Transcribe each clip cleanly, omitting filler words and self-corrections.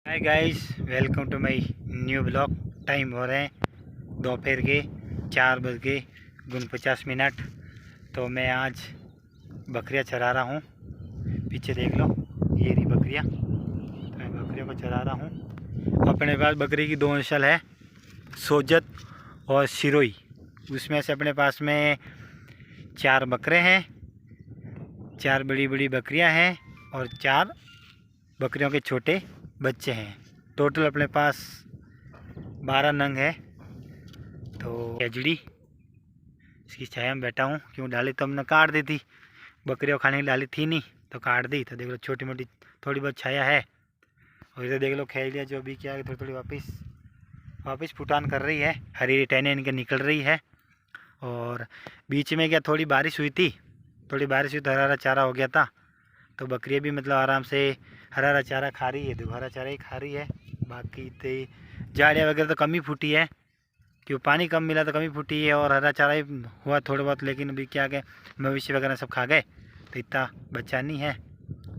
Hi guys, welcome to my new blog. Time हो रहे हैं दोपहर के 4:49। तो मैं आज बकरियां चरा रहा हूँ। पीछे देख लो, ये रही बकरियां। तो मैं बकरियों को चरा रहा हूँ। अपने पास बकरी की दो नस्ल है, सोजत और सिरोही। उसमें से अपने पास में 4 बकरे हैं, 4 बड़ी बड़ी बकरियां हैं और 4 बकरियों के छोटे बच्चे हैं। टोटल अपने पास 12 नंग है। तो एजड़ी इसकी छाया में बैठा हूँ, क्यों डाली तो हमने काट दी थी। बकरियों खाने की डाली थी नहीं तो काट दी। तो देख लो छोटी मोटी थोड़ी बहुत छाया है। और इधर देख लो खैलिया जो भी क्या है, थोड़ी थोड़ी वापस फुटान कर रही है। हरी टहनियाँ इनके निकल रही है। और बीच में क्या थोड़ी बारिश हुई थी, थोड़ी बारिश हुई तो हरा हरा चारा हो गया था। तो बकरियाँ भी मतलब आराम से हरा हरा चारा खा रही है। देखो हरा चारा ही खा रही है। बाकी तो झाड़ियाँ वगैरह तो कम ही फूटी है, क्यों पानी कम मिला तो कमी फूटी है। और हरा चारा ही हुआ थोड़ा बहुत, लेकिन अभी क्या गए मवेशी वगैरह सब खा गए तो इतना बचा नहीं है।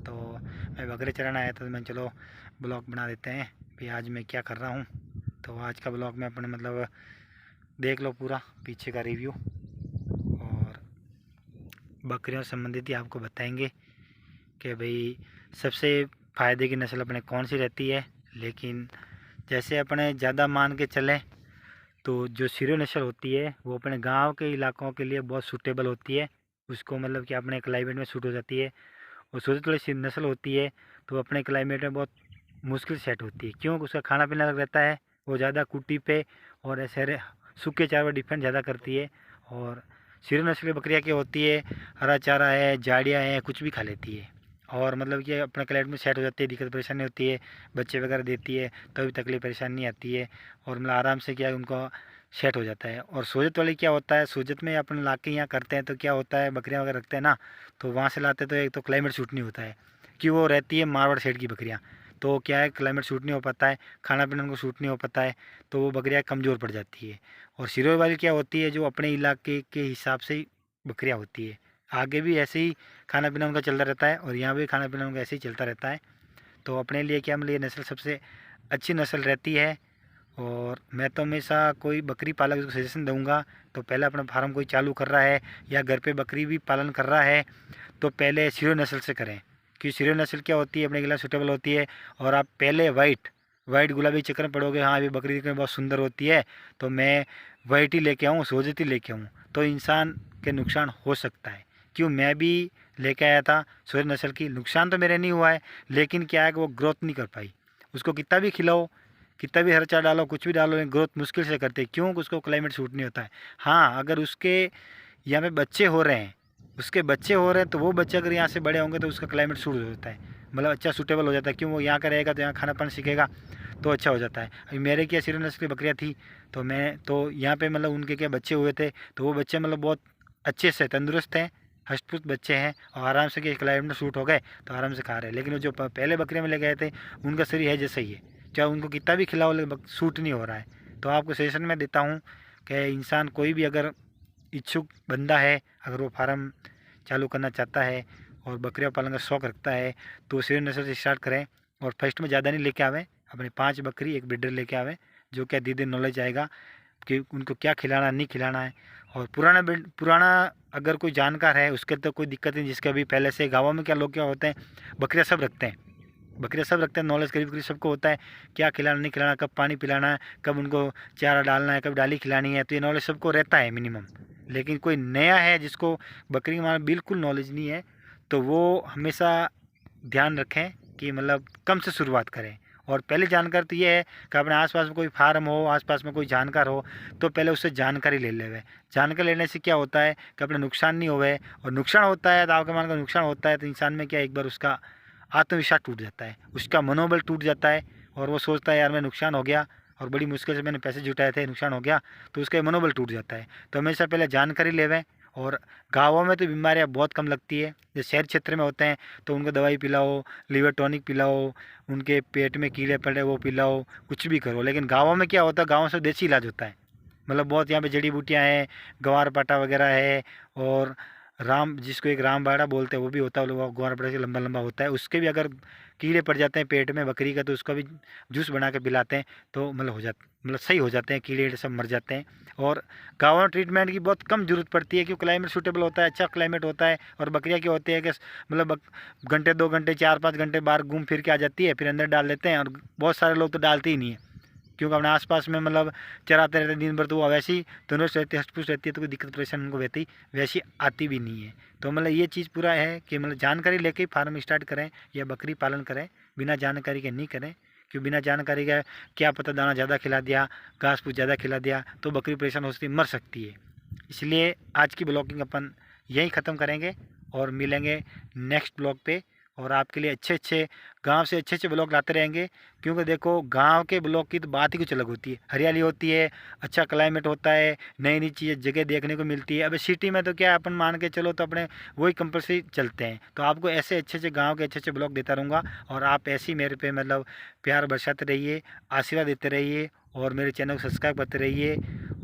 तो मैं बकरे चराना आया था, तो मैं चलो ब्लॉग बना देते हैं कि आज मैं क्या कर रहा हूँ। तो आज का ब्लॉग में अपने मतलब देख लो पूरा पीछे का रिव्यू, और बकरियों से संबंधित ही आपको बताएंगे कि भाई सबसे फ़ायदे की नस्ल अपने कौन सी रहती है। लेकिन जैसे अपने ज़्यादा मान के चलें तो जो सिरो नस्ल होती है वो अपने गांव के इलाकों के लिए बहुत सूटेबल होती है। उसको मतलब कि अपने क्लाइमेट में सूट हो जाती है। और सोचे थोड़ी सी नस्ल होती है तो अपने क्लाइमेट में बहुत मुश्किल सेट होती है, क्योंकि उसका खाना पीना अलग रहता है। वो ज़्यादा कुट्टी पे और ऐसे सूखे चारे पर डिपेंड ज़्यादा करती है। और सिरो नस्ल की बकरियाँ क्या होती है, हरा चारा है, झाड़ियाँ हैं, कुछ भी खा लेती है। और मतलब कि अपना क्लाइमेट में सेट हो जाती है, दिक्कत परेशानी होती है, बच्चे वगैरह देती है तो भी तकलीफ परेशानी नहीं आती है। और मतलब आराम से क्या है उनको सेट हो जाता है। और सोजत वाली क्या होता है, सोजत में अपन ला के यहाँ करते हैं तो क्या होता है, बकरियाँ वगैरह रखते हैं ना, तो वहाँ से लाते तो एक तो क्लाइमेट सूट नहीं होता है, कि वो रहती है मारवाड़ साइड की बकरियाँ। तो क्या है क्लाइमेट सूट नहीं हो पाता है, खाना पीना उनको सूट नहीं हो पाता है, तो वो बकरियाँ कमज़ोर पड़ जाती है। और सिरोही वाली क्या होती है, जो अपने इलाके के हिसाब से ही बकरियाँ होती है। आगे भी ऐसे ही खाना पीना उनका चलता रहता है और यहाँ भी खाना पीना उनका ऐसे ही चलता रहता है। तो अपने लिए क्या मतलब ये नस्ल सबसे अच्छी नस्ल रहती है। और मैं तो हमेशा कोई बकरी पालक को सजेशन दूंगा तो पहले अपना फार्म कोई चालू कर रहा है या घर पे बकरी भी पालन कर रहा है तो पहले सिरो नस्ल से करें, क्योंकि सिरो नस्ल क्या होती है अपने के लिए सूटेबल होती है। और आप पहले वाइट गुलाबी चक्कर में पड़ोगे, हाँ अभी बकरी दिखने में बहुत सुंदर होती है तो मैं वाइट ही लेके आऊँ, सोजत ही लेके आऊँ, तो इंसान के नुकसान हो सकता है। क्यों मैं भी लेके आया था सोजत नस्ल की, नुकसान तो मेरे नहीं हुआ है, लेकिन क्या है कि वो ग्रोथ नहीं कर पाई। उसको कितना भी खिलाओ, कितना भी खर्चा डालो, कुछ भी डालो, ग्रोथ मुश्किल से करते हैं, क्यों उसको क्लाइमेट सूट नहीं होता है। हाँ अगर उसके यहाँ पे बच्चे हो रहे हैं, उसके बच्चे हो रहे हैं तो वो बच्चे अगर यहाँ से बड़े होंगे तो उसका क्लाइमेट सूट हो जाता है, मतलब अच्छा सूटेबल हो जाता है। क्यों वो यहाँ का रहेगा तो यहाँ खाना पाना सीखेगा तो अच्छा हो जाता है। अभी मेरे क्या सिरो नस्ल की बकरियाँ थी तो मैं तो यहाँ पे मतलब उनके क्या बच्चे हुए थे तो वो बच्चे मतलब बहुत अच्छे से तंदुरुस्त हैं, हष्टपुष्ट बच्चे हैं और आराम से कि क्लाइमेट में सूट हो गए तो आराम से खा रहे हैं। लेकिन वो जो पहले बकरियाँ में ले गए थे उनका शरीर है जैसा ही है, चाहे उनको कितना भी खिलाओ लेकिन सूट नहीं हो रहा है। तो आपको सजेशन में देता हूँ कि इंसान कोई भी अगर इच्छुक बंदा है, अगर वो फार्म चालू करना चाहता है और बकरियाँ पालन का शौक़ रखता है तो सिरो नस्ल से स्टार्ट करें। और फर्स्ट में ज़्यादा नहीं लेके आवे, अपने 5 बकरी एक ब्रीडर लेके आवे, जो क्या धीरे धीरे नॉलेज आएगा कि उनको क्या खिलाना नहीं खिलाना है। और पुराना अगर कोई जानकार है उसके तो कोई दिक्कत नहीं, जिसके अभी पहले से गाँवों में क्या लोग क्या होते हैं बकरियाँ सब रखते हैं, बकरियाँ सब रखते हैं, नॉलेज करीब करीब सबको होता है क्या खिलाना नहीं खिलाना, कब पानी पिलाना है, कब उनको चारा डालना है, कब डाली खिलानी है, तो ये नॉलेज सबको रहता है मिनिमम। लेकिन कोई नया है जिसको बकरी के मामले बिल्कुल नॉलेज नहीं है तो वो हमेशा ध्यान रखें कि मतलब कम से शुरुआत करें। और पहले जानकारी तो ये है कि अपने आसपास में कोई फार्म हो, आसपास में कोई जानकार हो तो पहले उससे जानकारी ले लेवे। जानकारी लेने से क्या होता है कि अपने नुकसान नहीं होवे, और नुकसान होता है तो आपके मान का नुकसान होता है तो इंसान में क्या एक बार उसका आत्मविश्वास टूट जाता है, उसका मनोबल टूट जाता है और वो सोचता है यार मैं नुकसान हो गया और बड़ी मुश्किल से मैंने पैसे जुटाए थे, नुकसान हो गया, तो उसका मनोबल टूट जाता है। तो हमेशा पहले जानकारी लेवें। और गाँवों में तो बीमारियाँ बहुत कम लगती है, जो शहर क्षेत्र में होते हैं तो उनको दवाई पिलाओ, लीवर टॉनिक पिलाओ, उनके पेट में कीड़े पड़े वो पिलाओ, कुछ भी करो। लेकिन गाँवों में क्या होता है, गाँव से देसी इलाज होता है, मतलब बहुत यहाँ पे जड़ी बूटियाँ हैं, ग्वार पाटा वगैरह है और राम, जिसको एक रामबाड़ा बोलते हैं, वो भी होता है, वो ग्वारपाड़ा से लंबा लंबा होता है, उसके भी अगर कीड़े पड़ जाते हैं पेट में बकरी का, तो उसका भी जूस बना के पिलाते हैं, तो मतलब हो जाता, मतलब सही हो जाते हैं, कीड़े सब मर जाते हैं। और गाँव में ट्रीटमेंट की बहुत कम ज़रूरत पड़ती है, क्योंकि क्लाइमेट सूटेबल होता है, अच्छा क्लाइमेट होता है। और बकरियाँ क्या होती है कि मतलब घंटे 2 घंटे 4-5 घंटे बाहर घूम फिर के आ जाती है, फिर अंदर डाल देते हैं। और बहुत सारे लोग तो डालते ही नहीं है, क्योंकि अपने आसपास में मतलब चराते रहते हैं दिन भर, तो वो वैसे ही तंदुरुस्त रहती है, हष्ट-पुष्ट रहती है, तो कोई दिक्कत परेशानी उनको वैसी वैसी आती भी नहीं है। तो मतलब ये चीज़ पूरा है कि मतलब जानकारी लेके फार्म स्टार्ट करें या बकरी पालन करें, बिना जानकारी के नहीं करें। क्यों बिना जानकारी का क्या पता, दाना ज़्यादा खिला दिया, घास फूस ज़्यादा खिला दिया, तो बकरी परेशान हो सकती है, मर सकती है। इसलिए आज की ब्लॉगिंग अपन यहीं ख़त्म करेंगे और मिलेंगे नेक्स्ट ब्लॉग पे। और आपके लिए अच्छे अच्छे गांव से अच्छे अच्छे ब्लॉग लाते रहेंगे, क्योंकि देखो गांव के ब्लॉग की तो बात ही कुछ अलग होती है, हरियाली होती है, अच्छा क्लाइमेट होता है, नई नई चीज़ें जगह देखने को मिलती है। अब सिटी में तो क्या है, अपन मान के चलो तो अपने वही कंपल्सरी चलते हैं। तो आपको ऐसे अच्छे अच्छे गाँव के अच्छे अच्छे ब्लॉग देता रहूँगा, और आप ऐसे ही मेरे पे मतलब प्यार बरसाते रहिए, आशीर्वाद देते रहिए, और मेरे चैनल को सब्सक्राइब करते रहिए,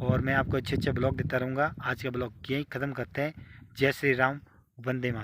और मैं आपको अच्छे अच्छे ब्लॉग देता रहूँगा। आज का ब्लॉग यहीं ख़त्म करते हैं। जय श्री राम, वंदे मातरम।